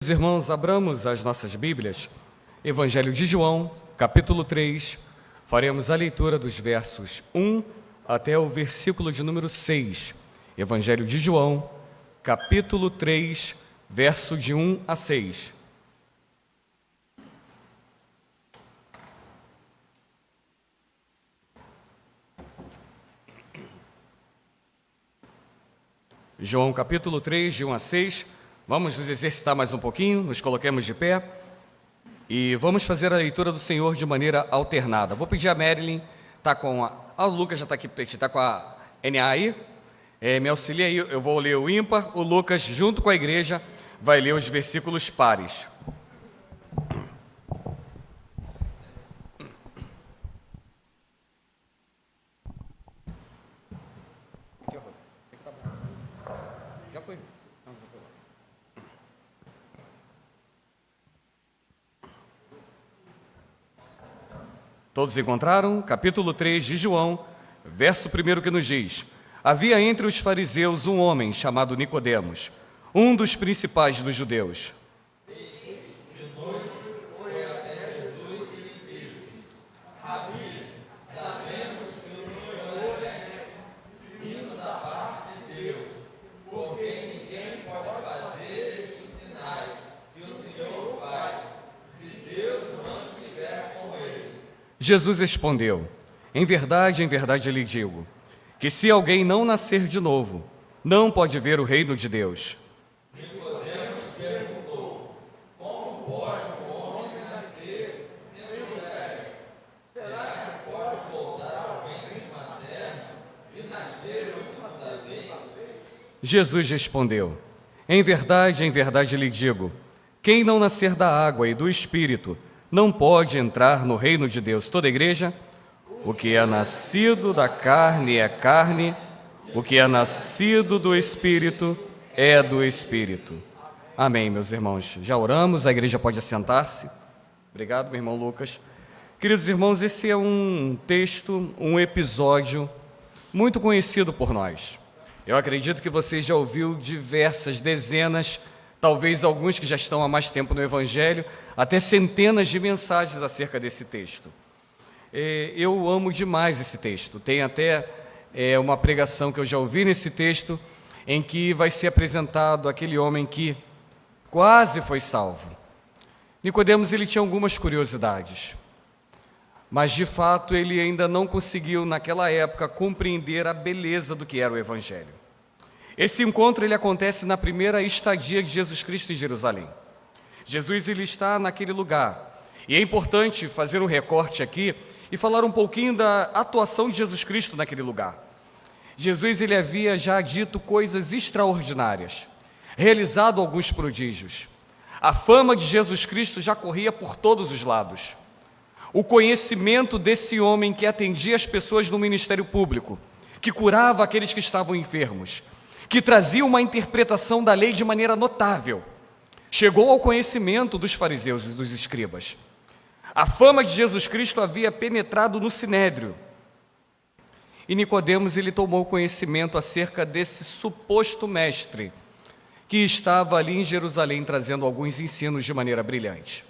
Irmãos, abramos as nossas Bíblias, Evangelho de João, capítulo 3, faremos a leitura dos versos 1 até o versículo de número 6. Evangelho de João, capítulo 3, verso de 1 a 6. João, capítulo 3, de 1 a 6. Vamos nos exercitar mais um pouquinho, nos coloquemos de pé e vamos fazer a leitura do Senhor de maneira alternada. Vou pedir a Marilyn, o Lucas já está aqui, está com a NA aí, me auxilia aí, eu vou ler o ímpar, o Lucas, junto com a igreja, vai ler os versículos pares. Já foi. Todos encontraram? Capítulo 3 de João, verso 1 que nos diz: Havia entre os fariseus um homem chamado Nicodemos, um dos principais dos judeus. De noite foi até Jesus e lhe disse: Rabi, sabemos que o Senhor é mestre, vindo da parte de Deus, porque ninguém pode fazer estes sinais que o Senhor faz, se Deus não estiver com ele. Jesus respondeu: em verdade eu lhe digo, que se alguém não nascer de novo, não pode ver o reino de Deus. Nicodemos perguntou: Como pode o homem nascer sendo velho? Será que pode voltar ao ventre materno e nascer outra vez? Jesus respondeu: em verdade lhe digo, quem não nascer da água e do Espírito não pode entrar no reino de Deus. Toda a igreja? O que é nascido da carne é carne, o que é nascido do Espírito é do Espírito. Amém, meus irmãos. Já oramos, a igreja pode assentar-se. Obrigado, meu irmão Lucas. Queridos irmãos, esse é um texto, um episódio muito conhecido por nós. Eu acredito que você já ouviu diversas, dezenas, talvez alguns que já estão há mais tempo no Evangelho, até centenas de mensagens acerca desse texto. Eu amo demais esse texto. Tem até uma pregação que eu já ouvi nesse texto, em que vai ser apresentado aquele homem que quase foi salvo. Nicodemos, ele tinha algumas curiosidades, mas de fato ele ainda não conseguiu, naquela época, compreender a beleza do que era o Evangelho. Esse encontro ele acontece na primeira estadia de Jesus Cristo em Jerusalém. Jesus ele está naquele lugar. E é importante fazer um recorte aqui e falar um pouquinho da atuação de Jesus Cristo naquele lugar. Jesus ele havia já dito coisas extraordinárias, realizado alguns prodígios. A fama de Jesus Cristo já corria por todos os lados. O conhecimento desse homem que atendia as pessoas no ministério público, que curava aqueles que estavam enfermos, que trazia uma interpretação da lei de maneira notável, chegou ao conhecimento dos fariseus e dos escribas. A fama de Jesus Cristo havia penetrado no sinédrio. E Nicodemos ele tomou conhecimento acerca desse suposto mestre que estava ali em Jerusalém trazendo alguns ensinos de maneira brilhante.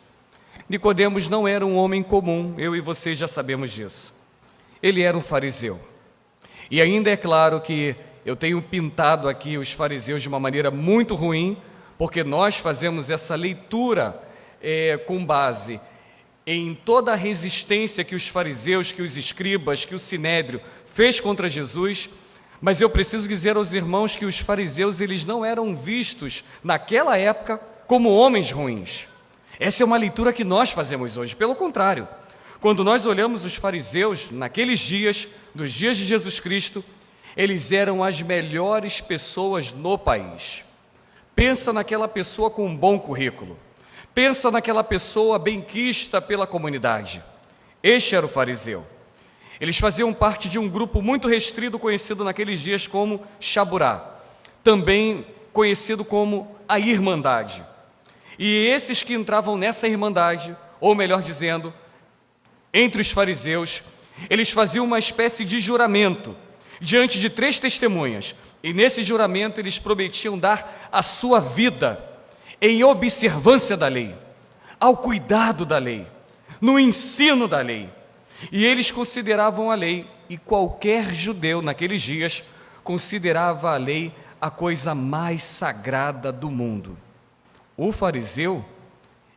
Nicodemos não era um homem comum, eu e você já sabemos disso. Ele era um fariseu. E ainda é claro que eu tenho pintado aqui os fariseus de uma maneira muito ruim, porque nós fazemos essa leitura com base em toda a resistência que os fariseus, que os escribas, que o sinédrio fez contra Jesus, mas eu preciso dizer aos irmãos que os fariseus eles não eram vistos naquela época como homens ruins. Essa é uma leitura que nós fazemos hoje. Pelo contrário, quando nós olhamos os fariseus naqueles dias, dos dias de Jesus Cristo, eles eram as melhores pessoas no país. Pensa naquela pessoa com um bom currículo. Pensa naquela pessoa benquista pela comunidade. Este era o fariseu. Eles faziam parte de um grupo muito restrito, conhecido naqueles dias como Chaburá, também conhecido como a Irmandade. E esses que entravam nessa Irmandade, ou melhor dizendo, entre os fariseus, eles faziam uma espécie de juramento diante de 3 testemunhas. E nesse juramento eles prometiam dar a sua vida em observância da lei, ao cuidado da lei, no ensino da lei. E eles consideravam a lei, e qualquer judeu naqueles dias considerava a lei a coisa mais sagrada do mundo. O fariseu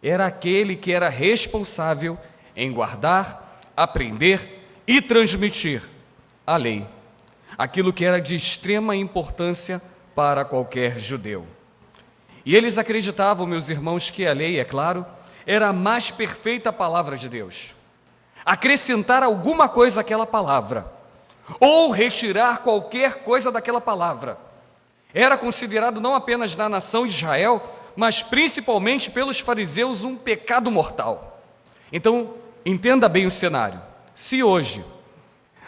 era aquele que era responsável em guardar, aprender e transmitir a lei, aquilo que era de extrema importância para qualquer judeu. E eles acreditavam, meus irmãos, que a lei, é claro, era a mais perfeita palavra de Deus. Acrescentar alguma coisa àquela palavra, ou retirar qualquer coisa daquela palavra, era considerado não apenas na nação de Israel, mas principalmente pelos fariseus um pecado mortal. Então, entenda bem o cenário. Se hoje,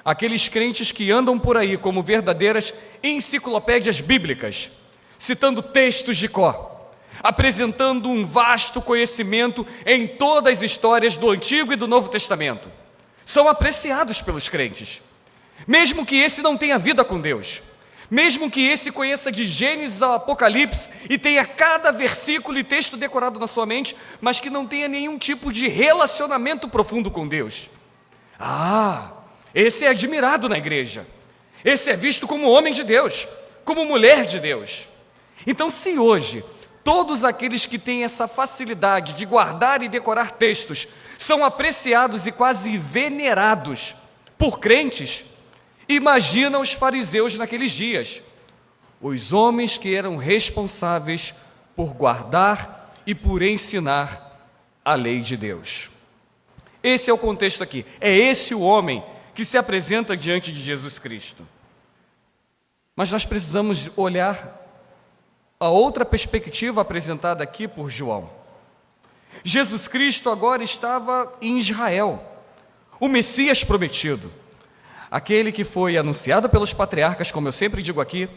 aqueles crentes que andam por aí como verdadeiras enciclopédias bíblicas, citando textos de cor, apresentando um vasto conhecimento em todas as histórias do Antigo e do Novo Testamento, são apreciados pelos crentes, mesmo que esse não tenha vida com Deus, mesmo que esse conheça de Gênesis ao Apocalipse e tenha cada versículo e texto decorado na sua mente, mas que não tenha nenhum tipo de relacionamento profundo com Deus. Esse é admirado na igreja, esse é visto como homem de Deus, como mulher de Deus. Então, se hoje todos aqueles que têm essa facilidade de guardar e decorar textos são apreciados e quase venerados por crentes, imagina os fariseus naqueles dias, os homens que eram responsáveis por guardar e por ensinar a lei de Deus. Esse é o contexto aqui, é esse o homem que se apresenta diante de Jesus Cristo. Mas nós precisamos olhar a outra perspectiva apresentada aqui por João. Jesus Cristo agora estava em Israel, o Messias prometido, aquele que foi anunciado pelos patriarcas, como eu sempre digo aqui,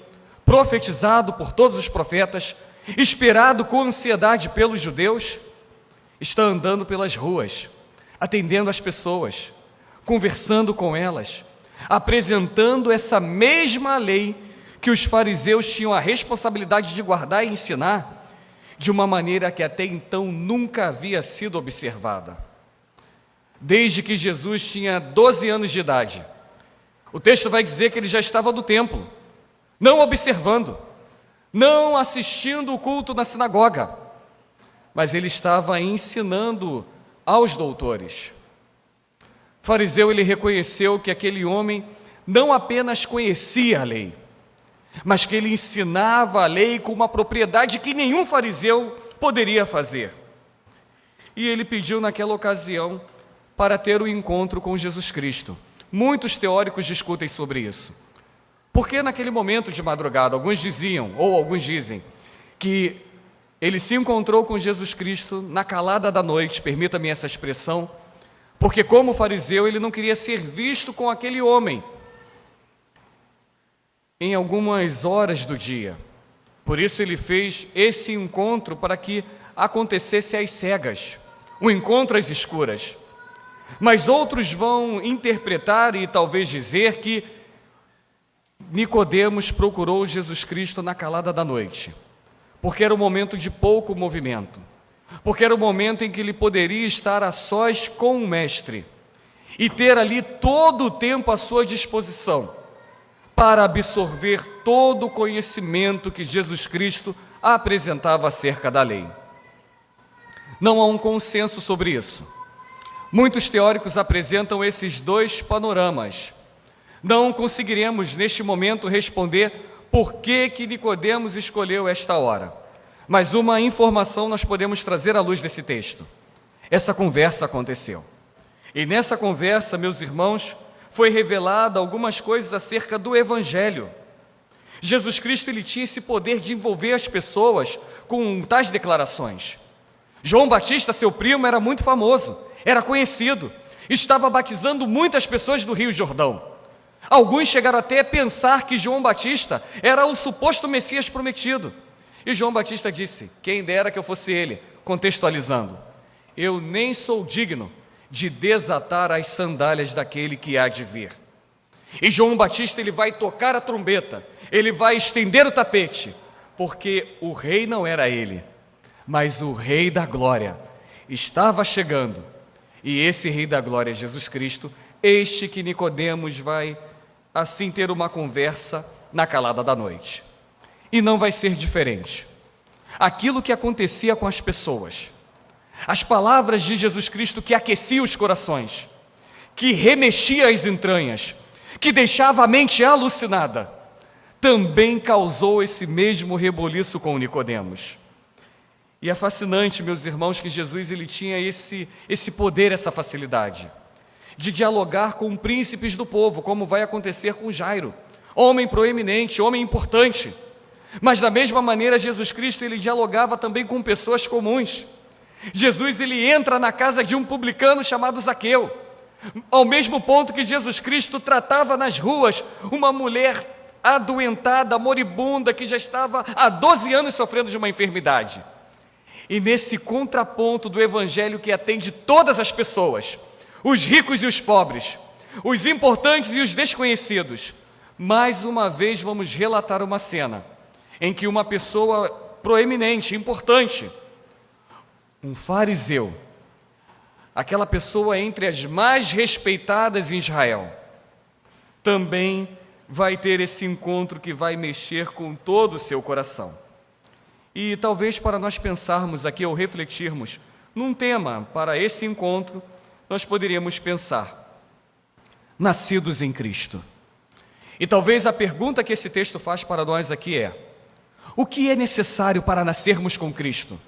profetizado por todos os profetas, esperado com ansiedade pelos judeus, está andando pelas ruas, atendendo as pessoas, conversando com elas, apresentando essa mesma lei que os fariseus tinham a responsabilidade de guardar e ensinar, de uma maneira que até então nunca havia sido observada. Desde que Jesus tinha 12 anos de idade, o texto vai dizer que ele já estava no templo, não observando, não assistindo o culto na sinagoga, mas ele estava ensinando aos doutores. O fariseu, ele reconheceu que aquele homem não apenas conhecia a lei, mas que ele ensinava a lei com uma propriedade que nenhum fariseu poderia fazer. E ele pediu naquela ocasião para ter um encontro com Jesus Cristo. Muitos teóricos discutem sobre isso. Porque naquele momento de madrugada, alguns diziam, ou alguns dizem, que ele se encontrou com Jesus Cristo na calada da noite, permita-me essa expressão, porque como fariseu ele não queria ser visto com aquele homem em algumas horas do dia. Por isso ele fez esse encontro para que acontecesse às cegas, um encontro às escuras. Mas outros vão interpretar e talvez dizer que Nicodemos procurou Jesus Cristo na calada da noite, porque era um momento de pouco movimento, porque era o momento em que ele poderia estar a sós com o Mestre e ter ali todo o tempo à sua disposição para absorver todo o conhecimento que Jesus Cristo apresentava acerca da lei. Não há um consenso sobre isso. Muitos teóricos apresentam esses dois panoramas. Não conseguiremos neste momento responder por que Nicodemos escolheu esta hora. Mas uma informação nós podemos trazer à luz desse texto. Essa conversa aconteceu. E nessa conversa, meus irmãos, foi revelada algumas coisas acerca do Evangelho. Jesus Cristo ele tinha esse poder de envolver as pessoas com tais declarações. João Batista, seu primo, era muito famoso, era conhecido, estava batizando muitas pessoas do Rio Jordão. Alguns chegaram até a pensar que João Batista era o suposto Messias prometido. E João Batista disse: quem dera que eu fosse ele, contextualizando, eu nem sou digno de desatar as sandálias daquele que há de vir. E João Batista ele vai tocar a trombeta, ele vai estender o tapete, porque o rei não era ele. Mas o Rei da Glória estava chegando, e esse Rei da Glória, Jesus Cristo, este que Nicodemos vai assim ter uma conversa na calada da noite. E não vai ser diferente. Aquilo que acontecia com as pessoas, as palavras de Jesus Cristo que aquecia os corações, que remexia as entranhas, que deixava a mente alucinada, também causou esse mesmo reboliço com Nicodemos. E é fascinante, meus irmãos, que Jesus ele tinha esse poder, essa facilidade de dialogar com príncipes do povo, como vai acontecer com Jairo, homem proeminente, homem importante. Mas da mesma maneira, Jesus Cristo ele dialogava também com pessoas comuns. Jesus ele entra na casa de um publicano chamado Zaqueu, ao mesmo ponto que Jesus Cristo tratava nas ruas uma mulher adoentada, moribunda, que já estava há 12 anos sofrendo de uma enfermidade. E nesse contraponto do evangelho que atende todas as pessoas, os ricos e os pobres, os importantes e os desconhecidos, mais uma vez vamos relatar uma cena em que uma pessoa proeminente, importante, um fariseu, aquela pessoa entre as mais respeitadas em Israel, também vai ter esse encontro que vai mexer com todo o seu coração. E talvez para nós pensarmos aqui ou refletirmos num tema para esse encontro, nós poderíamos pensar: nascidos em Cristo. E talvez a pergunta que esse texto faz para nós aqui é: o que é necessário para nascermos com Cristo?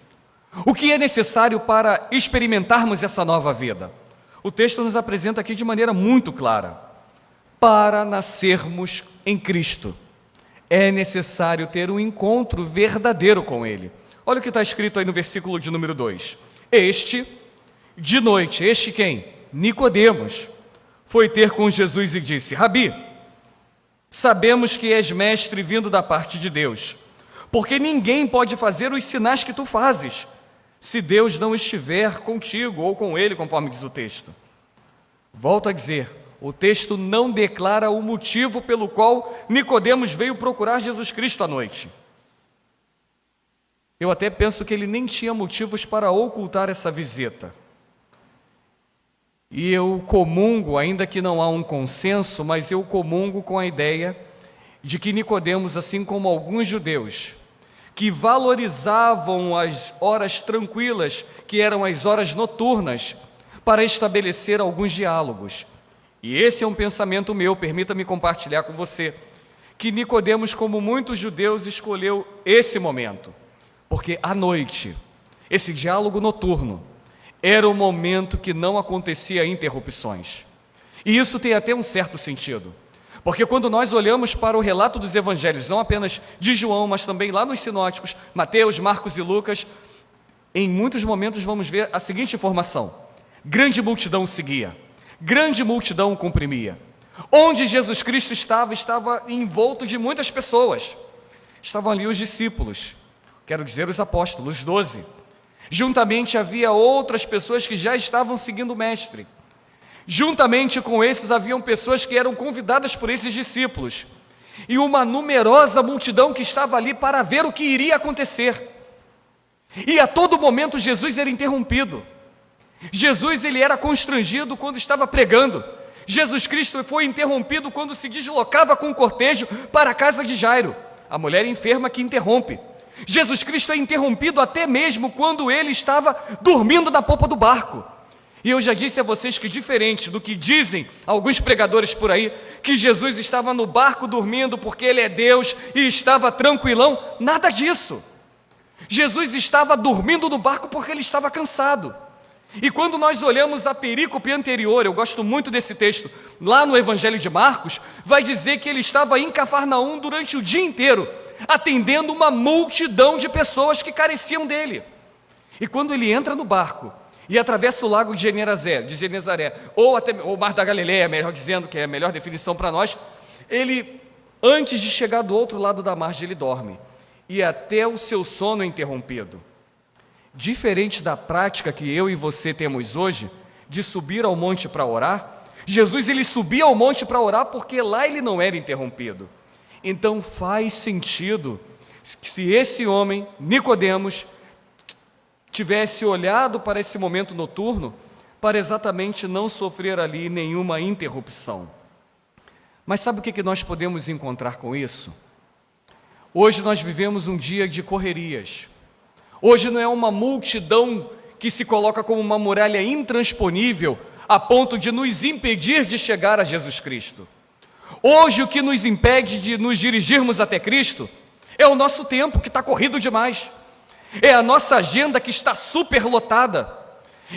O que é necessário para experimentarmos essa nova vida? O texto nos apresenta aqui de maneira muito clara: para nascermos em Cristo, é necessário ter um encontro verdadeiro com Ele. Olha o que está escrito aí no versículo de número 2. Este, de noite, este quem? Nicodemos, foi ter com Jesus e disse: Rabi, sabemos que és mestre vindo da parte de Deus, porque ninguém pode fazer os sinais que tu fazes, se Deus não estiver contigo ou com ele, conforme diz o texto. Volto a dizer, o texto não declara o motivo pelo qual Nicodemos veio procurar Jesus Cristo à noite. Eu até penso que ele nem tinha motivos para ocultar essa visita. E eu comungo, ainda que não há um consenso, mas eu comungo com a ideia de que Nicodemos, assim como alguns judeus, que valorizavam as horas tranquilas, que eram as horas noturnas, para estabelecer alguns diálogos. E esse é um pensamento meu, permita-me compartilhar com você, que Nicodemos, como muitos judeus, escolheu esse momento, porque à noite, esse diálogo noturno, era o momento que não acontecia interrupções. E isso tem até um certo sentido, porque quando nós olhamos para o relato dos evangelhos, não apenas de João, mas também lá nos sinóticos, Mateus, Marcos e Lucas, em muitos momentos vamos ver a seguinte informação: grande multidão seguia, grande multidão o comprimia. Onde Jesus Cristo estava envolto de muitas pessoas. Estavam ali os discípulos, quero dizer os apóstolos, os 12. Juntamente havia outras pessoas que já estavam seguindo o Mestre. Juntamente com esses haviam pessoas que eram convidadas por esses discípulos. E uma numerosa multidão que estava ali para ver o que iria acontecer. E a todo momento Jesus era interrompido. Jesus ele era constrangido quando estava pregando. Jesus Cristo foi interrompido quando se deslocava com o cortejo para a casa de Jairo, a mulher enferma que interrompe. Jesus Cristo é interrompido até mesmo quando ele estava dormindo na popa do barco. E eu já disse a vocês que, diferente do que dizem alguns pregadores por aí, que Jesus estava no barco dormindo porque ele é Deus e estava tranquilão, nada disso. Jesus estava dormindo no barco porque ele estava cansado. E quando nós olhamos a perícope anterior, eu gosto muito desse texto, lá no Evangelho de Marcos, vai dizer que ele estava em Cafarnaum durante o dia inteiro, atendendo uma multidão de pessoas que careciam dele. E quando ele entra no barco e atravessa o lago de Genezaré, ou até o Mar da Galileia, melhor dizendo, que é a melhor definição para nós, ele, antes de chegar do outro lado da margem, ele dorme, e até o seu sono é interrompido. Diferente da prática que eu e você temos hoje, de subir ao monte para orar, Jesus ele subia ao monte para orar porque lá ele não era interrompido. Então faz sentido que se esse homem, Nicodemos, tivesse olhado para esse momento noturno para exatamente não sofrer ali nenhuma interrupção. Mas sabe o que nós podemos encontrar com isso? Hoje nós vivemos um dia de correrias. Hoje não é uma multidão que se coloca como uma muralha intransponível a ponto de nos impedir de chegar a Jesus Cristo. Hoje o que nos impede de nos dirigirmos até Cristo é o nosso tempo que está corrido demais. É a nossa agenda que está superlotada.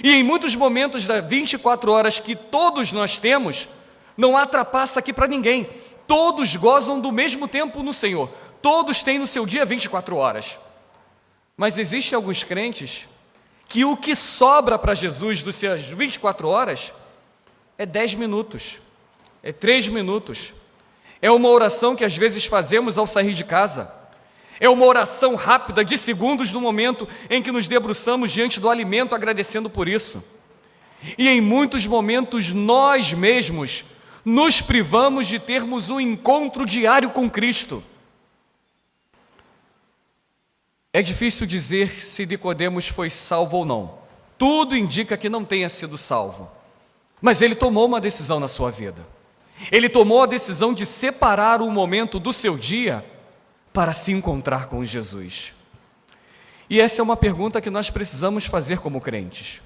E em muitos momentos das 24 horas que todos nós temos, não há trapaça aqui para ninguém. Todos gozam do mesmo tempo no Senhor. Todos têm no seu dia 24 horas. Mas existem alguns crentes que o que sobra para Jesus dos seus 24 horas é 10 minutos, é 3 minutos. É uma oração que às vezes fazemos ao sair de casa. É uma oração rápida de segundos no momento em que nos debruçamos diante do alimento agradecendo por isso. E em muitos momentos nós mesmos nos privamos de termos um encontro diário com Cristo. É difícil dizer se Nicodemos foi salvo ou não. Tudo indica que não tenha sido salvo. Mas ele tomou uma decisão na sua vida. Ele tomou a decisão de separar um momento do seu dia para se encontrar com Jesus. E essa é uma pergunta que nós precisamos fazer como crentes.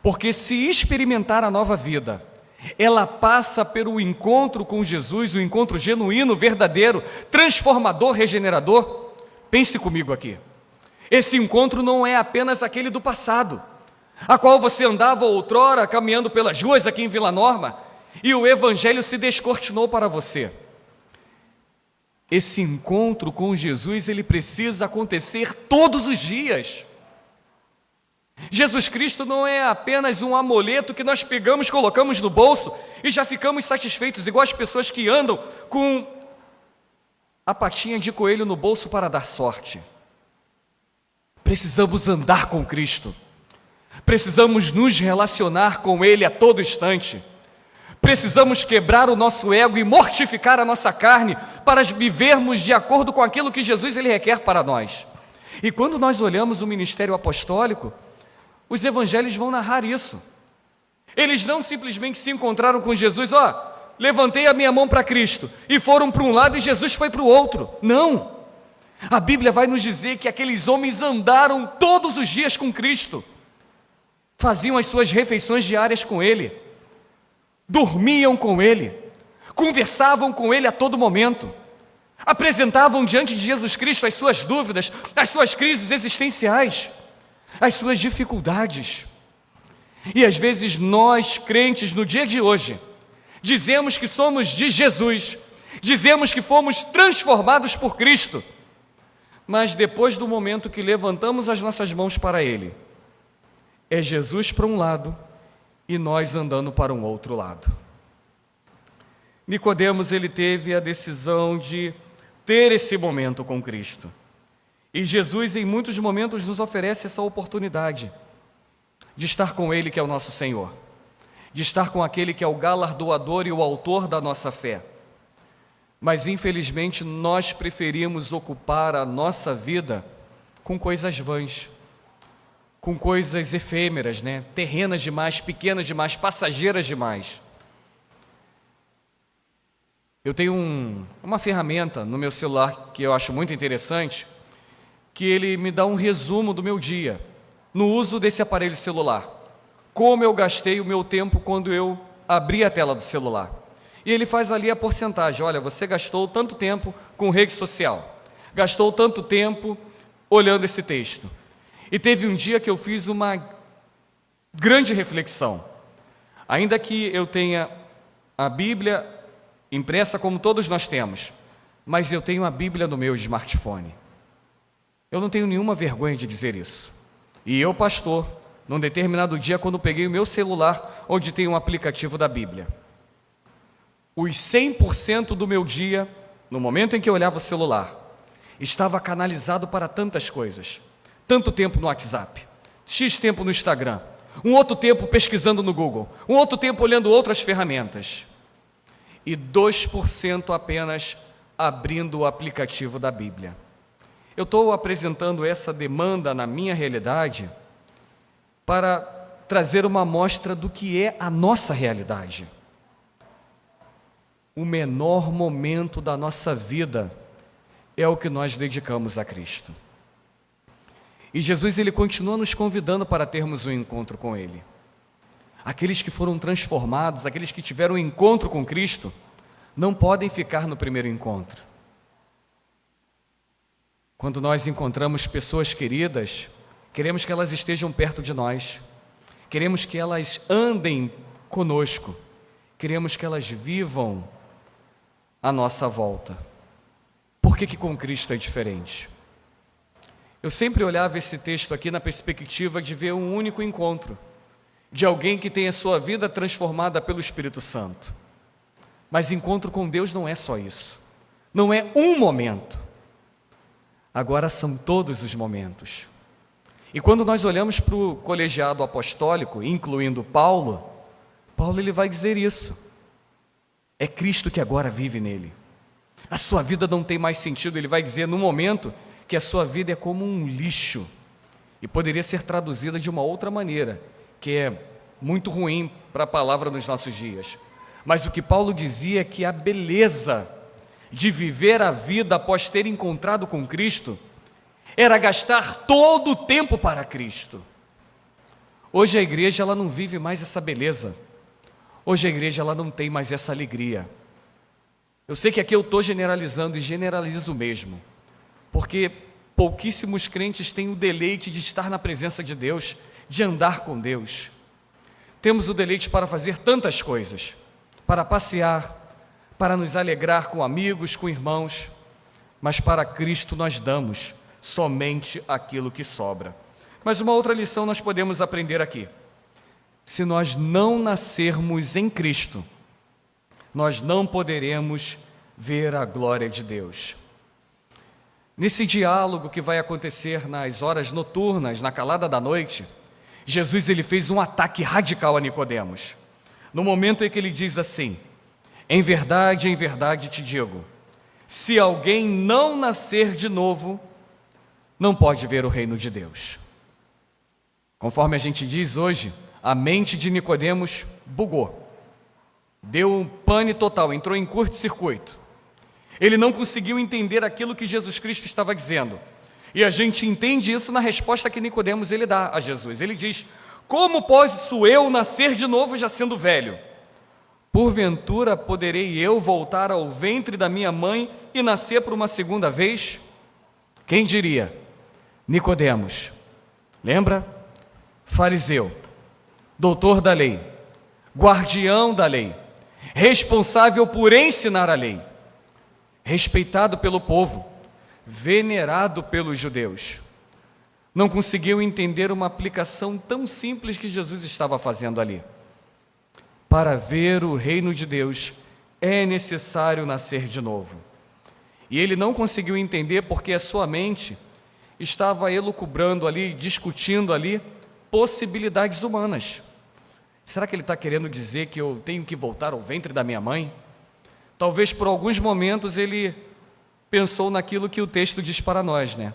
Porque se experimentar a nova vida, ela passa pelo encontro com Jesus, o encontro genuíno, verdadeiro, transformador, regenerador. Pense comigo aqui. Esse encontro não é apenas aquele do passado, a qual você andava outrora caminhando pelas ruas aqui em Vila Norma e o Evangelho se descortinou para você. Esse encontro com Jesus, ele precisa acontecer todos os dias. Jesus Cristo não é apenas um amuleto que nós pegamos, colocamos no bolso e já ficamos satisfeitos, igual as pessoas que andam com a patinha de coelho no bolso para dar sorte. Precisamos andar com Cristo. Precisamos nos relacionar com Ele a todo instante. Precisamos quebrar o nosso ego e mortificar a nossa carne para vivermos de acordo com aquilo que Jesus ele requer para nós. E quando nós olhamos o ministério apostólico, os evangelhos vão narrar isso. Eles não simplesmente se encontraram com Jesus, levantei a minha mão para Cristo, e foram para um lado e Jesus foi para o outro. Não! A Bíblia vai nos dizer que aqueles homens andaram todos os dias com Cristo, faziam as suas refeições diárias com Ele, dormiam com Ele, conversavam com Ele a todo momento, apresentavam diante de Jesus Cristo as suas dúvidas, as suas crises existenciais, as suas dificuldades. E às vezes nós, crentes, no dia de hoje, dizemos que somos de Jesus, dizemos que fomos transformados por Cristo, mas depois do momento que levantamos as nossas mãos para Ele, é Jesus para um lado e nós andando para um outro lado. Nicodemos, ele teve a decisão de ter esse momento com Cristo. E Jesus, em muitos momentos, nos oferece essa oportunidade de estar com Ele, que é o nosso Senhor, de estar com aquele que é o galardoador e o autor da nossa fé. Mas, infelizmente, nós preferimos ocupar a nossa vida com coisas vãs, com coisas efêmeras, terrenas demais, pequenas demais, passageiras demais. Eu tenho uma ferramenta no meu celular que eu acho muito interessante, que ele me dá um resumo do meu dia, no uso desse aparelho celular. Como eu gastei o meu tempo quando eu abri a tela do celular. E ele faz ali a porcentagem. Olha, você gastou tanto tempo com rede social, gastou tanto tempo olhando esse texto. E teve um dia que eu fiz uma grande reflexão. Ainda que eu tenha a Bíblia impressa como todos nós temos, mas eu tenho a Bíblia no meu smartphone. Eu não tenho nenhuma vergonha de dizer isso. E eu, pastor, num determinado dia, quando peguei o meu celular, onde tem um aplicativo da Bíblia, os 100% do meu dia, no momento em que eu olhava o celular, estava canalizado para tantas coisas. Tanto tempo no WhatsApp, X tempo no Instagram, um outro tempo pesquisando no Google, um outro tempo olhando outras ferramentas. E 2% apenas abrindo o aplicativo da Bíblia. Eu estou apresentando essa demanda na minha realidade, para trazer uma amostra do que é a nossa realidade. O menor momento da nossa vida é o que nós dedicamos a Cristo. E Jesus, ele continua nos convidando para termos um encontro com Ele. Aqueles que foram transformados, aqueles que tiveram um encontro com Cristo, não podem ficar no primeiro encontro. Quando nós encontramos pessoas queridas, queremos que elas estejam perto de nós, queremos que elas andem conosco, queremos que elas vivam à nossa volta. Por que com Cristo é diferente? Eu sempre olhava esse texto aqui na perspectiva de ver um único encontro, de alguém que tem a sua vida transformada pelo Espírito Santo. Mas encontro com Deus não é só isso. Não é um momento. Agora são todos os momentos. E quando nós olhamos para o colegiado apostólico, incluindo Paulo ele vai dizer isso. É Cristo que agora vive nele. A sua vida não tem mais sentido. Ele vai dizer no momento que a sua vida é como um lixo. E poderia ser traduzida de uma outra maneira, que é muito ruim para a palavra nos nossos dias. Mas o que Paulo dizia é que a beleza de viver a vida após ter encontrado com Cristo era gastar todo o tempo para Cristo. Hoje a igreja ela não vive mais essa beleza. Hoje a igreja ela não tem mais essa alegria. Eu sei que aqui eu estou generalizando e generalizo mesmo, porque pouquíssimos crentes têm o deleite de estar na presença de Deus, de andar com Deus. Temos o deleite para fazer tantas coisas, para passear, para nos alegrar com amigos, com irmãos, mas para Cristo nós damos somente aquilo que sobra. Mas uma outra lição nós podemos aprender aqui. Se nós não nascermos em Cristo, nós não poderemos ver a glória de Deus. Nesse diálogo que vai acontecer nas horas noturnas, na calada da noite, Jesus ele fez um ataque radical a Nicodemos. No momento em que ele diz assim: em verdade te digo, se alguém não nascer de novo, não pode ver o reino de Deus. Conforme a gente diz hoje, a mente de Nicodemos bugou. Deu um pane total, entrou em curto-circuito. Ele não conseguiu entender aquilo que Jesus Cristo estava dizendo. E a gente entende isso na resposta que Nicodemos ele dá a Jesus. Ele diz: como posso eu nascer de novo já sendo velho? Porventura poderei eu voltar ao ventre da minha mãe e nascer por uma segunda vez? Quem diria? Nicodemos. Lembra? Fariseu, doutor da lei, guardião da lei, responsável por ensinar a lei, respeitado pelo povo, venerado pelos judeus. Não conseguiu entender uma aplicação tão simples que Jesus estava fazendo ali. Para ver o reino de Deus, é necessário nascer de novo. E ele não conseguiu entender porque a sua mente estava elucubrando ali, discutindo ali, possibilidades humanas. Será que ele está querendo dizer que eu tenho que voltar ao ventre da minha mãe? Talvez por alguns momentos ele pensou naquilo que o texto diz para nós, né?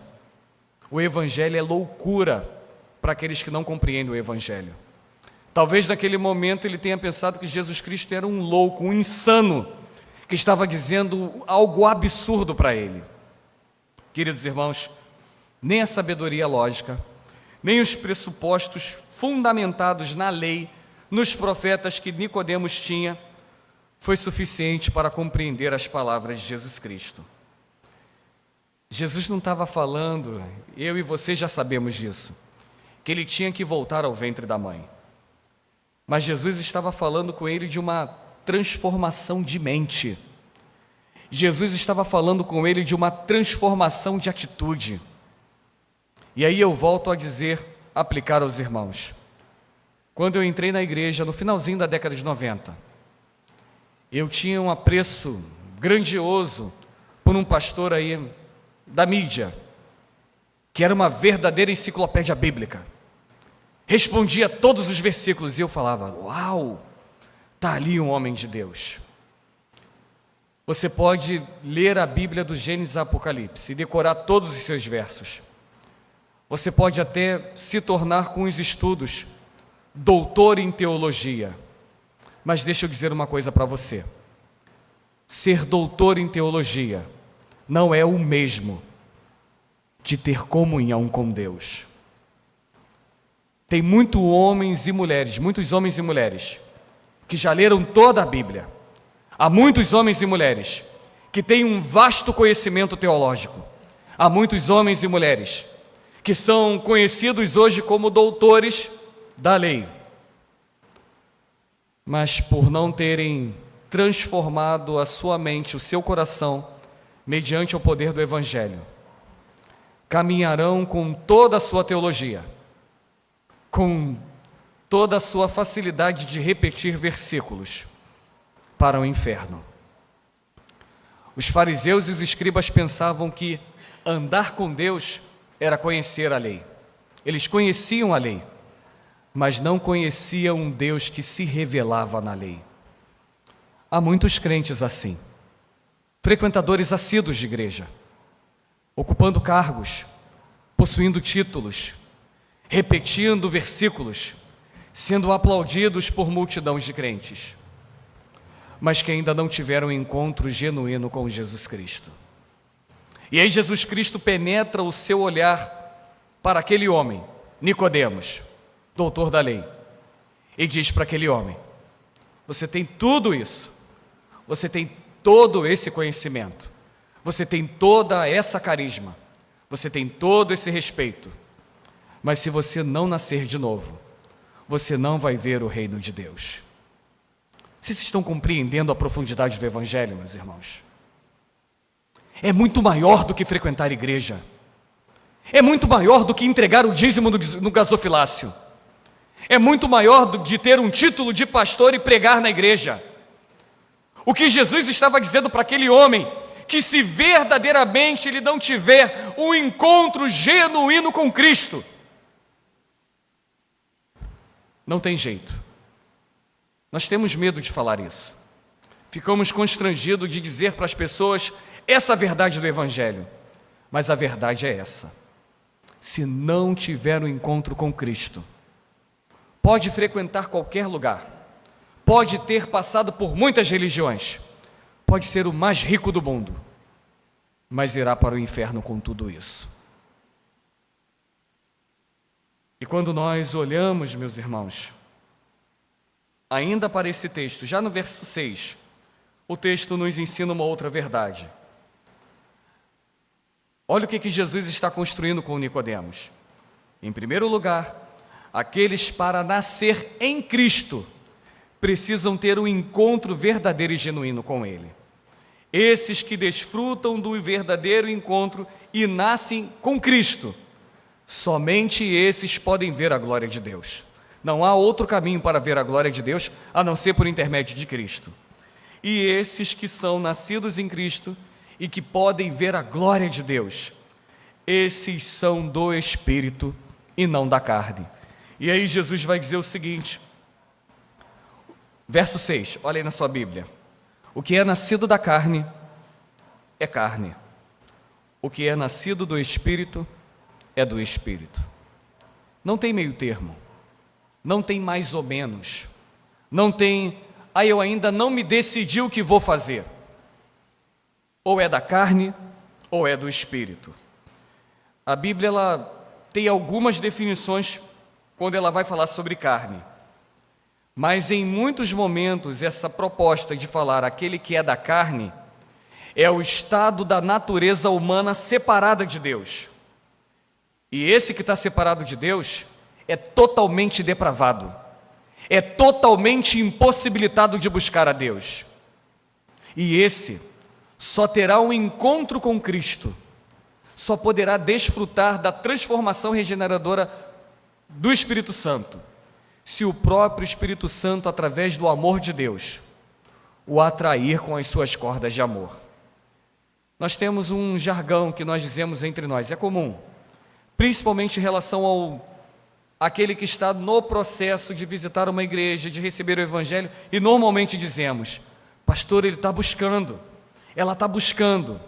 O Evangelho é loucura para aqueles que não compreendem o Evangelho. Talvez naquele momento ele tenha pensado que Jesus Cristo era um louco, um insano, que estava dizendo algo absurdo para ele. Queridos irmãos, nem a sabedoria lógica, nem os pressupostos fundamentados na lei, nos profetas que Nicodemos tinha, foi suficiente para compreender as palavras de Jesus Cristo. Jesus não estava falando, eu e você já sabemos disso, que ele tinha que voltar ao ventre da mãe. Mas Jesus estava falando com ele de uma transformação de mente. Jesus estava falando com ele de uma transformação de atitude. E aí eu volto a dizer, aplicar aos irmãos. Quando eu entrei na igreja, no finalzinho da década de 90, eu tinha um apreço grandioso por um pastor aí da mídia, que era uma verdadeira enciclopédia bíblica. Respondia todos os versículos e eu falava: uau, está ali um homem de Deus. Você pode ler a Bíblia do Gênesis a Apocalipse e decorar todos os seus versos, Você pode até se tornar com os estudos doutor em teologia. Mas deixa eu dizer uma coisa para você. Ser doutor em teologia não é o mesmo de ter comunhão com Deus. Tem muitos homens e mulheres que já leram toda a Bíblia. Há muitos homens e mulheres que têm um vasto conhecimento teológico. Há muitos homens e mulheres que são conhecidos hoje como doutores da lei. Mas por não terem transformado a sua mente, o seu coração, mediante o poder do Evangelho, caminharão com toda a sua teologia, com toda a sua facilidade de repetir versículos, para o inferno. Os fariseus e os escribas pensavam que andar com Deus era conhecer a lei. Eles conheciam a lei, mas não conheciam um Deus que se revelava na lei. Há muitos crentes assim, frequentadores assíduos de igreja, ocupando cargos, possuindo títulos, repetindo versículos, sendo aplaudidos por multidões de crentes, mas que ainda não tiveram um encontro genuíno com Jesus Cristo. E aí Jesus Cristo penetra o seu olhar para aquele homem, Nicodemos, doutor da lei, e diz para aquele homem: você tem tudo isso, você tem todo esse conhecimento, você tem toda essa carisma, você tem todo esse respeito, mas se você não nascer de novo, você não vai ver o reino de Deus. Vocês estão compreendendo a profundidade do Evangelho, meus irmãos? É muito maior do que frequentar igreja. É muito maior do que entregar o dízimo no gasofilácio. É muito maior de ter um título de pastor e pregar na igreja. O que Jesus estava dizendo para aquele homem, que se verdadeiramente ele não tiver um encontro genuíno com Cristo, não tem jeito. Nós temos medo de falar isso. Ficamos constrangidos de dizer para as pessoas essa verdade do Evangelho. Mas a verdade é essa. Se não tiver um encontro com Cristo, pode frequentar qualquer lugar, pode ter passado por muitas religiões, pode ser o mais rico do mundo, mas irá para o inferno com tudo isso. E quando nós olhamos, meus irmãos, ainda para esse texto, já no verso 6, o texto nos ensina uma outra verdade. Olha o que Jesus está construindo com Nicodemos. Em primeiro lugar, aqueles para nascer em Cristo precisam ter um encontro verdadeiro e genuíno com Ele. Esses que desfrutam do verdadeiro encontro e nascem com Cristo, somente esses podem ver a glória de Deus. Não há outro caminho para ver a glória de Deus a não ser por intermédio de Cristo. E esses que são nascidos em Cristo e que podem ver a glória de Deus, esses são do Espírito e não da carne. E aí Jesus vai dizer o seguinte, verso 6, olha aí na sua Bíblia: o que é nascido da carne é carne, o que é nascido do Espírito é do Espírito. Não tem meio termo, não tem mais ou menos, não tem, eu ainda não me decidi o que vou fazer. Ou é da carne, ou é do Espírito. A Bíblia ela tem algumas definições quando ela vai falar sobre carne. Mas em muitos momentos essa proposta de falar aquele que é da carne é o estado da natureza humana separada de Deus. E esse que está separado de Deus é totalmente depravado, é totalmente impossibilitado de buscar a Deus. E esse só terá um encontro com Cristo, só poderá desfrutar da transformação regeneradora do Espírito Santo, se o próprio Espírito Santo, através do amor de Deus, o atrair com as suas cordas de amor. Nós temos um jargão que nós dizemos entre nós, é comum, principalmente em relação àquele que está no processo de visitar uma igreja, de receber o Evangelho, e normalmente dizemos: pastor, ele está buscando, ela está buscando.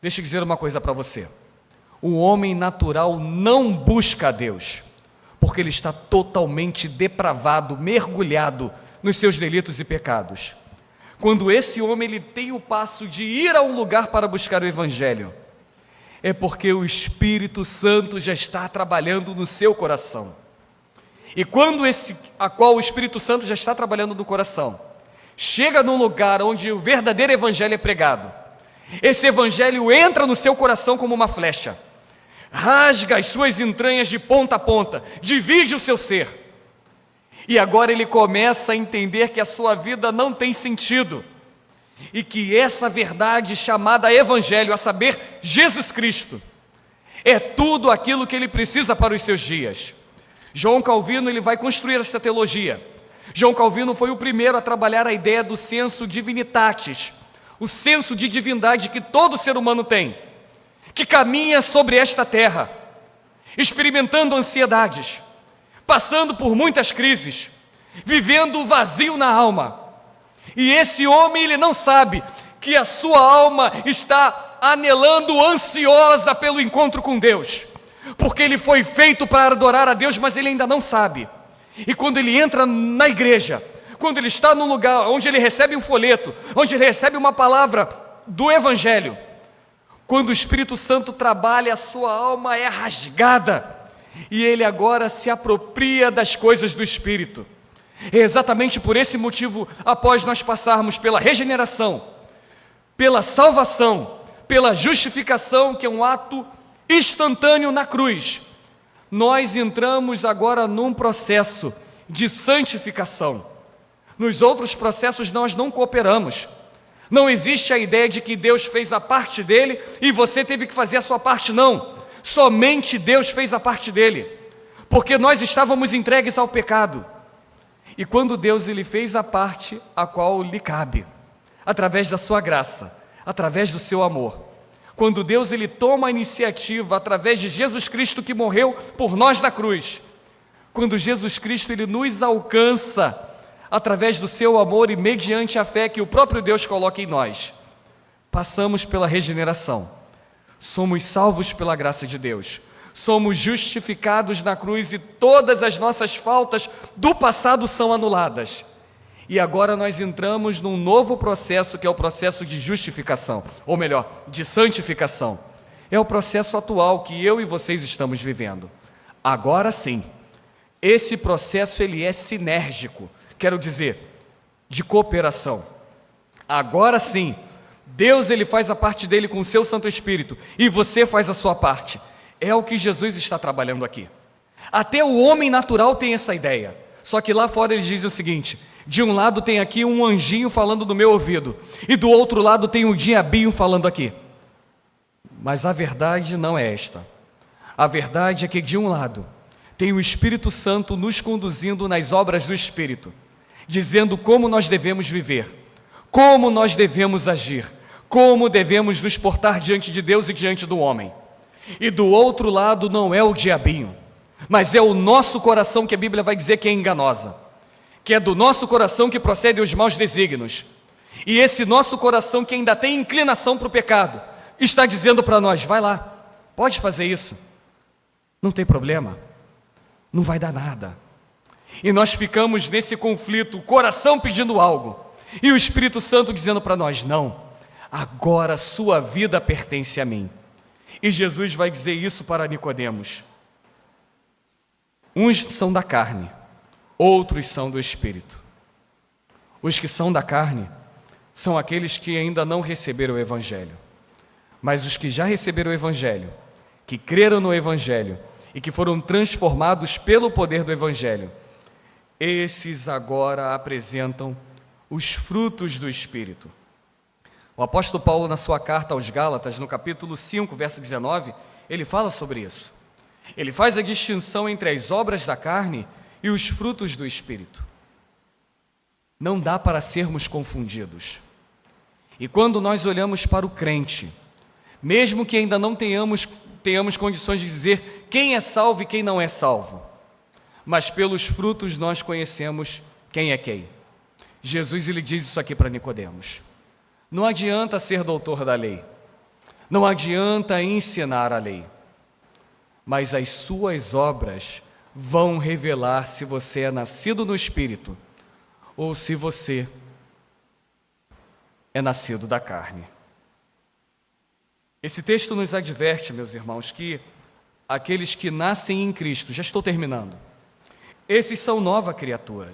Deixa eu dizer uma coisa para você: O homem natural não busca a Deus, porque ele está totalmente depravado, mergulhado nos seus delitos e pecados. Quando esse homem ele tem o passo de ir a um lugar para buscar o Evangelho, é porque o Espírito Santo já está trabalhando no seu coração. E quando o Espírito Santo já está trabalhando no coração, chega num lugar onde o verdadeiro Evangelho é pregado, esse Evangelho entra no seu coração como uma flecha, rasga as suas entranhas de ponta a ponta, divide o seu ser. E agora ele começa a entender que a sua vida não tem sentido, e que essa verdade chamada Evangelho, a saber, Jesus Cristo, é tudo aquilo que ele precisa para os seus dias. João Calvino ele vai construir essa teologia. João Calvino foi o primeiro a trabalhar a ideia do senso divinitatis, o senso de divindade que todo ser humano tem, que caminha sobre esta terra, experimentando ansiedades, passando por muitas crises, vivendo o vazio na alma. E esse homem, ele não sabe que a sua alma está anelando, ansiosa pelo encontro com Deus, porque ele foi feito para adorar a Deus, mas ele ainda não sabe. E quando ele entra na igreja, quando ele está num lugar onde ele recebe um folheto, onde ele recebe uma palavra do Evangelho, quando o Espírito Santo trabalha, a sua alma é rasgada, e ele agora se apropria das coisas do Espírito. É exatamente por esse motivo, após nós passarmos pela regeneração, pela salvação, pela justificação, que é um ato instantâneo na cruz, nós entramos agora num processo de santificação. Nos outros processos nós não cooperamos. Não existe a ideia de que Deus fez a parte dele e você teve que fazer a sua parte, não. Somente Deus fez a parte dele, porque nós estávamos entregues ao pecado. E quando Deus ele fez a parte a qual lhe cabe, através da sua graça, através do seu amor, quando Deus ele toma a iniciativa através de Jesus Cristo que morreu por nós na cruz, quando Jesus Cristo ele nos alcança através do seu amor e mediante a fé que o próprio Deus coloca em nós, passamos pela regeneração, somos salvos pela graça de Deus, somos justificados na cruz e todas as nossas faltas do passado são anuladas. E agora nós entramos num novo processo, que é o processo de justificação, ou melhor, de santificação. É o processo atual que eu e vocês estamos vivendo. Agora sim, esse processo ele é sinérgico, quero dizer, de cooperação. Agora sim, Deus ele faz a parte dele com o seu Santo Espírito e você faz a sua parte. É o que Jesus está trabalhando aqui. Até o homem natural tem essa ideia. Só que lá fora ele diz o seguinte: de um lado tem aqui um anjinho falando no meu ouvido, e do outro lado tem um diabinho falando aqui. Mas a verdade não é esta. A verdade é que de um lado tem o Espírito Santo nos conduzindo nas obras do Espírito, dizendo como nós devemos viver, como nós devemos agir, como devemos nos portar diante de Deus e diante do homem. E do outro lado não é o diabinho, mas é o nosso coração, que a Bíblia vai dizer que é enganosa, que é do nosso coração que procedem os maus desígnios. E esse nosso coração que ainda tem inclinação para o pecado, está dizendo para nós: vai lá, pode fazer isso, não tem problema, não vai dar nada. E nós ficamos nesse conflito, o coração pedindo algo, e o Espírito Santo dizendo para nós: não, agora sua vida pertence a mim. E Jesus vai dizer isso para Nicodemos: uns são da carne, outros são do Espírito. Os que são da carne são aqueles que ainda não receberam o Evangelho. Mas os que já receberam o Evangelho, que creram no Evangelho e que foram transformados pelo poder do Evangelho, esses agora apresentam os frutos do Espírito. O apóstolo Paulo, na sua carta aos Gálatas, no capítulo 5, verso 19, ele fala sobre isso. Ele faz a distinção entre as obras da carne e os frutos do Espírito. Não dá para sermos confundidos. E quando nós olhamos para o crente, mesmo que ainda não tenhamos condições de dizer quem é salvo e quem não é salvo, mas pelos frutos nós conhecemos quem é quem. Jesus ele diz isso aqui para Nicodemos: não adianta ser doutor da lei, não adianta ensinar a lei, mas as suas obras vão revelar se você é nascido no Espírito ou se você é nascido da carne. Esse texto nos adverte, meus irmãos, que aqueles que nascem em Cristo, já estou terminando, esses são nova criatura.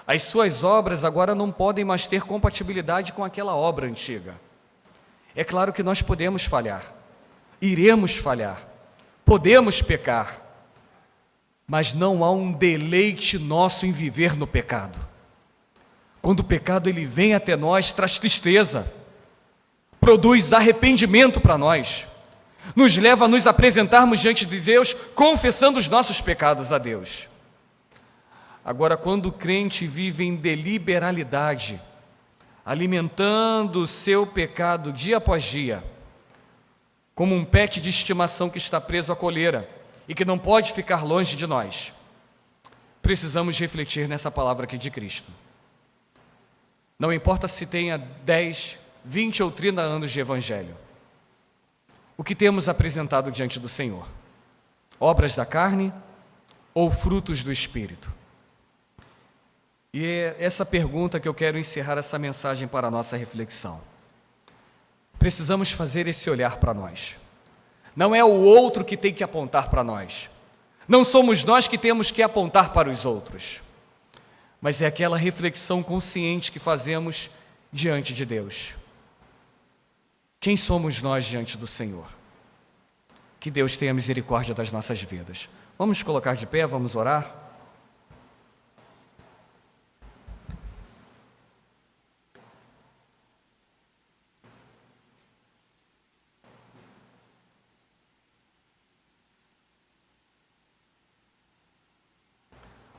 As suas obras agora não podem mais ter compatibilidade com aquela obra antiga. É claro que nós podemos falhar, iremos falhar, podemos pecar, mas não há um deleite nosso em viver no pecado. Quando o pecado ele vem até nós, traz tristeza, produz arrependimento para nós, nos leva a nos apresentarmos diante de Deus, confessando os nossos pecados a Deus. Agora, quando o crente vive em deliberalidade, alimentando o seu pecado dia após dia, como um pet de estimação que está preso à coleira e que não pode ficar longe de nós, precisamos refletir nessa palavra aqui de Cristo. Não importa se tenha 10, 20 ou 30 anos de evangelho, o que temos apresentado diante do Senhor? Obras da carne ou frutos do Espírito? E é essa pergunta que eu quero encerrar essa mensagem para a nossa reflexão. Precisamos fazer esse olhar para nós. Não é o outro que tem que apontar para nós. Não somos nós que temos que apontar para os outros. Mas é aquela reflexão consciente que fazemos diante de Deus. Quem somos nós diante do Senhor? Que Deus tenha misericórdia das nossas vidas. Vamos colocar de pé, vamos orar?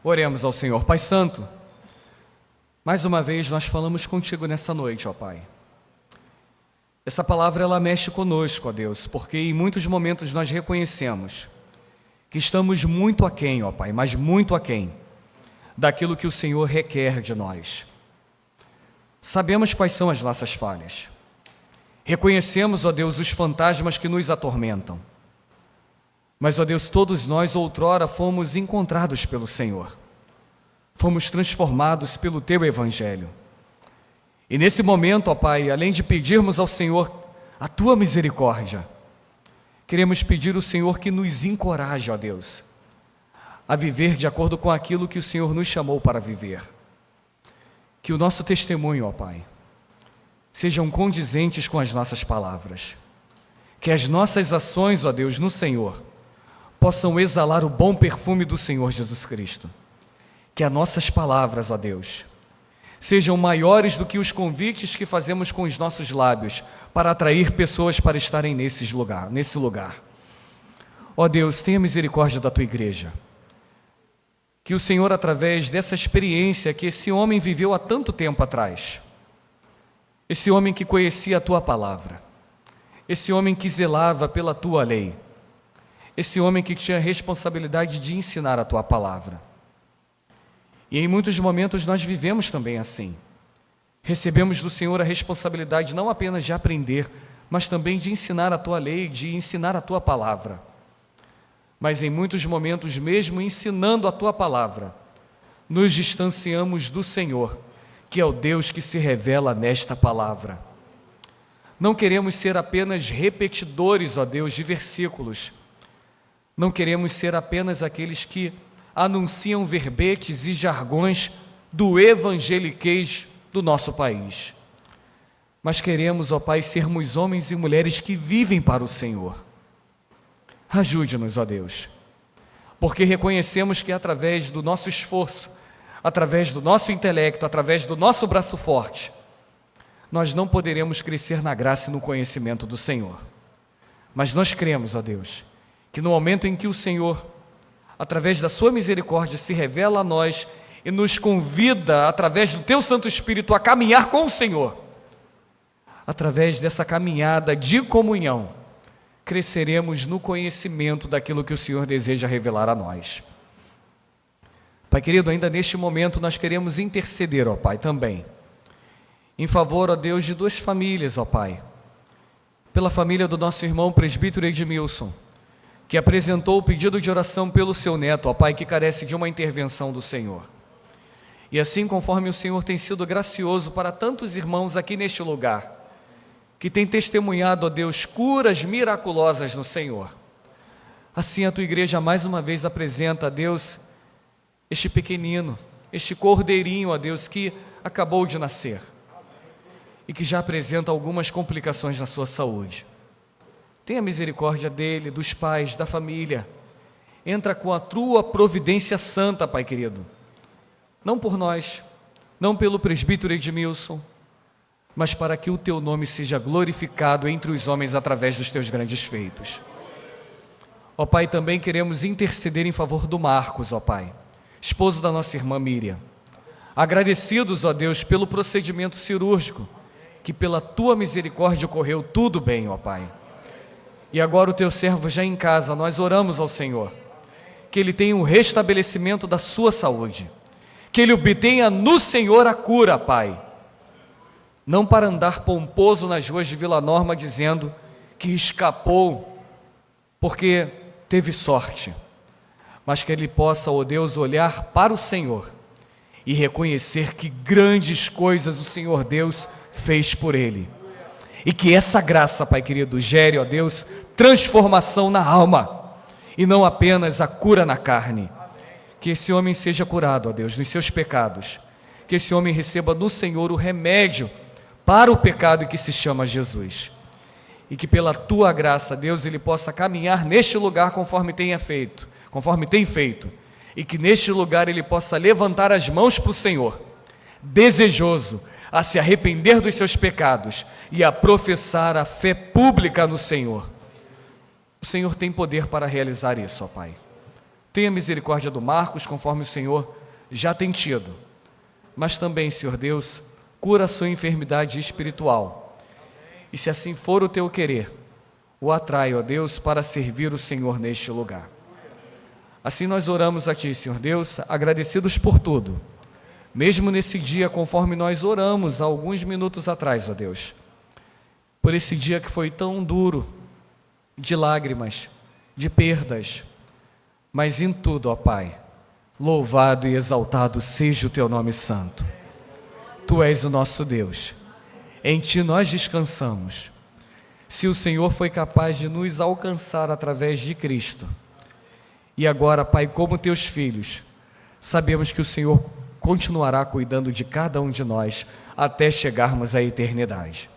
Oremos ao Senhor. Pai Santo, mais uma vez nós falamos contigo nessa noite, ó Pai. Essa palavra ela mexe conosco, ó Deus, porque em muitos momentos nós reconhecemos que estamos muito aquém, ó Pai, mas muito aquém daquilo que o Senhor requer de nós. Sabemos quais são as nossas falhas. Reconhecemos, ó Deus, os fantasmas que nos atormentam. Mas, ó Deus, todos nós outrora fomos encontrados pelo Senhor. Fomos transformados pelo Teu Evangelho. E nesse momento, ó Pai, além de pedirmos ao Senhor a Tua misericórdia, queremos pedir ao Senhor que nos encoraje, ó Deus, a viver de acordo com aquilo que o Senhor nos chamou para viver. Que o nosso testemunho, ó Pai, sejam condizentes com as nossas palavras. Que as nossas ações, ó Deus, no Senhor, possam exalar o bom perfume do Senhor Jesus Cristo. Que as nossas palavras, ó Deus, sejam maiores do que os convites que fazemos com os nossos lábios para atrair pessoas para estarem nesse lugar. Ó Deus, tenha misericórdia da Tua igreja. Que o Senhor, através dessa experiência que esse homem viveu há tanto tempo atrás, esse homem que conhecia a Tua palavra, esse homem que zelava pela Tua lei, esse homem que tinha a responsabilidade de ensinar a Tua palavra. E em muitos momentos nós vivemos também assim. Recebemos do Senhor a responsabilidade não apenas de aprender, mas também de ensinar a Tua lei, de ensinar a Tua palavra. Mas em muitos momentos, mesmo ensinando a Tua palavra, nos distanciamos do Senhor, que é o Deus que se revela nesta palavra. Não queremos ser apenas repetidores, ó Deus, de versículos. Não queremos ser apenas aqueles que anunciam verbetes e jargões do evangeliquez do nosso país. Mas queremos, ó Pai, sermos homens e mulheres que vivem para o Senhor. Ajude-nos, ó Deus, porque reconhecemos que através do nosso esforço, através do nosso intelecto, através do nosso braço forte, nós não poderemos crescer na graça e no conhecimento do Senhor. Mas nós cremos, ó Deus, que no momento em que o Senhor, através da Sua misericórdia, se revela a nós e nos convida, através do Teu Santo Espírito, a caminhar com o Senhor, através dessa caminhada de comunhão, cresceremos no conhecimento daquilo que o Senhor deseja revelar a nós. Pai querido, ainda neste momento nós queremos interceder, ó Pai, também, em favor, ó Deus, de 2 famílias, ó Pai, pela família do nosso irmão presbítero Edmilson, que apresentou o pedido de oração pelo seu neto, ó Pai, que carece de uma intervenção do Senhor. E assim, conforme o Senhor tem sido gracioso para tantos irmãos aqui neste lugar, que tem testemunhado, ó Deus, curas miraculosas no Senhor, assim a tua igreja mais uma vez apresenta, a Deus, este pequenino, este cordeirinho, ó Deus, que acabou de nascer e que já apresenta algumas complicações na sua saúde. Tenha misericórdia dele, dos pais, da família. Entra com a tua providência santa, Pai querido. Não por nós, não pelo presbítero Edmilson, mas para que o teu nome seja glorificado entre os homens através dos teus grandes feitos. Ó Pai, também queremos interceder em favor do Marcos, ó Pai, esposo da nossa irmã Miriam. Agradecidos, ó Deus, pelo procedimento cirúrgico, que pela tua misericórdia ocorreu tudo bem, ó Pai. E agora o teu servo já em casa, nós oramos ao Senhor, que ele tenha um restabelecimento da sua saúde, que ele obtenha no Senhor a cura, Pai. Não para andar pomposo nas ruas de Vila Norma dizendo que escapou porque teve sorte, mas que ele possa, ó Deus, olhar para o Senhor e reconhecer que grandes coisas o Senhor Deus fez por ele. E que essa graça, Pai querido, gere, ó Deus, transformação na alma e não apenas a cura na carne. Que esse homem seja curado, ó Deus, dos seus pecados. Que esse homem receba no Senhor o remédio para o pecado que se chama Jesus. E que pela tua graça, Deus, ele possa caminhar neste lugar conforme tem feito. E que neste lugar ele possa levantar as mãos para o Senhor, desejoso a se arrepender dos seus pecados e a professar a fé pública no Senhor. O Senhor tem poder para realizar isso, ó Pai. Tenha misericórdia do Marcos, conforme o Senhor já tem tido. Mas também, Senhor Deus, cura a sua enfermidade espiritual. E se assim for o teu querer, o atrai, ó Deus, para servir o Senhor neste lugar. Assim nós oramos a Ti, Senhor Deus, agradecidos por tudo. Mesmo nesse dia, conforme nós oramos há alguns minutos atrás, ó Deus, por esse dia que foi tão duro, de lágrimas, de perdas, mas em tudo, ó Pai, louvado e exaltado seja o Teu nome santo. Tu és o nosso Deus, em Ti nós descansamos. Se o Senhor foi capaz de nos alcançar através de Cristo, e agora, Pai, como Teus filhos, sabemos que o Senhor continuará cuidando de cada um de nós até chegarmos à eternidade.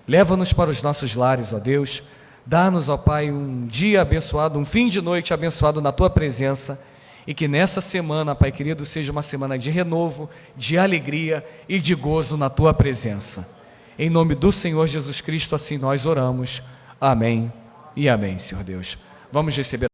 Leva-nos para os nossos lares, ó Deus. Dá-nos, ó Pai, um dia abençoado, um fim de noite abençoado na Tua presença, e que nessa semana, Pai querido, seja uma semana de renovo, de alegria e de gozo na Tua presença. Em nome do Senhor Jesus Cristo, assim nós oramos. Amém e amém, Senhor Deus. Vamos receber